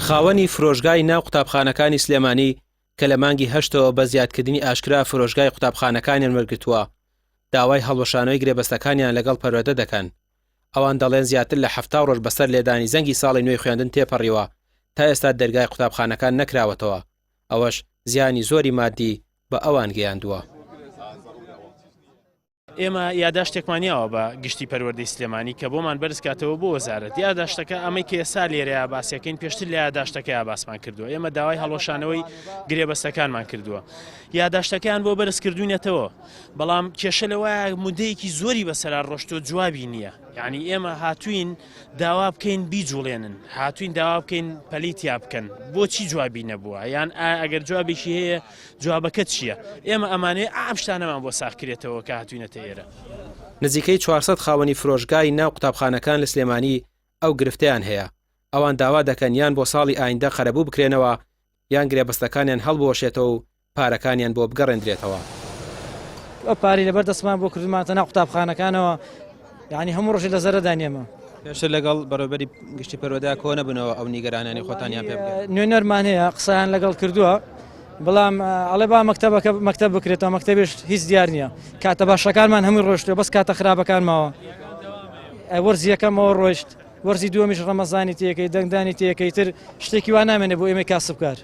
خاوەنی فرۆژگای ناو قوتابخانەکانی سلێمانی کە لە مانگی هەشتەوە بە زیادکردنی ئاشکرا فرۆژگای قوتابخانەکانیان وەرگرتووە داوای هەڵوەشانەوەی گرێبەستەکانیان لەگەڵ پەروەردە دەکەن. ئەوان دەڵێن زیاتر لە 70 ڕۆژ بەسەر لێدانی زەنگی ساڵی نوێی خوێندن تێپەڕیوە تا ئێستا دەرگای قوتابخانەکان نەکراوەتەوە. ئەوەش زیانی زۆری مادی بە ئەوان گەیاندووە. ئێمە یاداشتێکمانیاوە بە گشتی پەروەردەی سلێمانی کە بۆمان بەرزکاتەوە بۆ وەزارەت یاداشتەکە ئەمەی کە ئێستا لێرەیە باسیەکەین پێشتر لە یاداشتەکەی باسمان کردووە. ئێمە داوای هەڵۆشانەوەی گرێبەستەکانمان کردووە. یاداشتەکان بۆ بەرزکردوینەتەوە، بەڵام کێشە لەوایە مودەیەکی زۆری بەسەرا ڕۆشتۆ جوابی نییە. یعنی ئێمە هاتوین داوا بکەین بیجوڵێنن، هاتوین داوا بکەین پەلیتیا بکەن، بۆچی جوابی نەبووە؟ یان ئەگەر جوابێکی هەیە جوابەکە چییە؟ ئێمە ئەمانەیە ئام شتانەمان بۆ ساختکرێتەوە کە هاتوینەتە ئێرە. نزیکەی 400 خاوەنی فرۆژگای ناو قوتابخانەکان لە سلێمانی ئەو گرفتیان هەیە. ئەوان داوا دەکەن یان بۆ ساڵی ئایندە خەرەبوو بکرێنەوە یان گرێبەستەکانیان هەڵبوەشێتەوە و پارەکانیان بۆ بگەڕێنرێتەوە. ئەو پارەی لەبەر دەستمان بۆ کردمانتە ناو قوتابخانەکانەوە، یعنی هەموو ڕۆژی لە زەرەدان ئێمە. پێشتر لەگەڵ بەڕێوەبەری گشتی پەروەردە کۆ نەبوونەوە ئەو نیگەرانانی خۆتانیان پێ بکەن. نوێنەرمان هەیە قسەیان لەگەڵ کردووە، بەڵام ئەڵێ با مەکتەب بکرێتەوە، مەکتەبیش هیچ دیار نییە. کاتە باشەکانمان هەمووی ڕۆشتوە، بەس کاتە خراپەکان ماوە. وەرزی یەکەمەوە ڕۆیشت، وەرزی دووەمیش ڕەمەزانی تێکەی دەنگدانی تێکەی تر شتێکی وا نامێنێ بۆ ئێمە کاسبکار.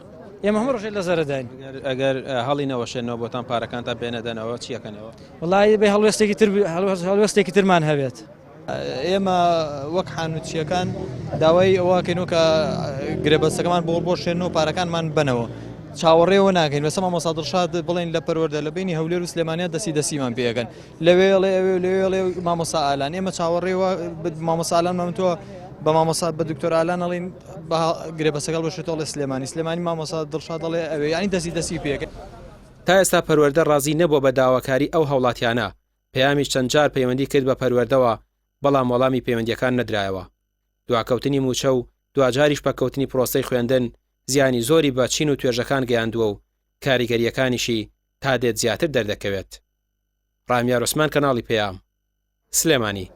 ئێمە هەموو ڕۆژێ لە زەرەداین. ئەگەر هەڵی نەوەشێنەوە بۆتان پارەکانتان بێنەدەنەوە چیەکەنەوە؟ وڵای بێ هەڵوێستێکی ترمان هەبێت. ئێمە وەک حانوتچیەکان داوای ئەوەکەینەوە کە گرێبەستەکەمان بۆ شێنەوە پارەکانمان بنەوە. چاوەڕێەوە ناکەین وەسە مامۆستا دڵشاد بڵێن لە پەروەردە لە بینی هەولێر و سلێمانیە دەسیمان پێەکەن لەوێڵێ مامۆستا ئالان ئێمە چاوەڕێەوە مامۆستا ئالان مامتووە بە مامۆستا بە دکتۆر ئالان ئەڵین گرێبەستەکەڵ بەشێتەوە لە سلێمانی مامۆستا دڵشاد دەڵێ ئەوێ ینی دەسی پێەکەن. تا ئێستا پەروەردە ڕازی نەبووە بە داواکاری ئەو هەوڵاتیانە. پەیامیش چەند جار پەیوەندی کرد بە پەروەردەوە، بەڵام وەڵامی پەیوەندیەکان نەدرایەوە. دواکەوتنی موچە و دواجاریش بەکەوتنی پرۆسەی خوێندن زیانی زۆری بە چین و توێژەکان گەیاندووە و کاریگەریەکانیشی تا دێت زیاتر دەردەکەوێت. ڕامیار عوسمان، کەناڵی پەیام، سلێمانی.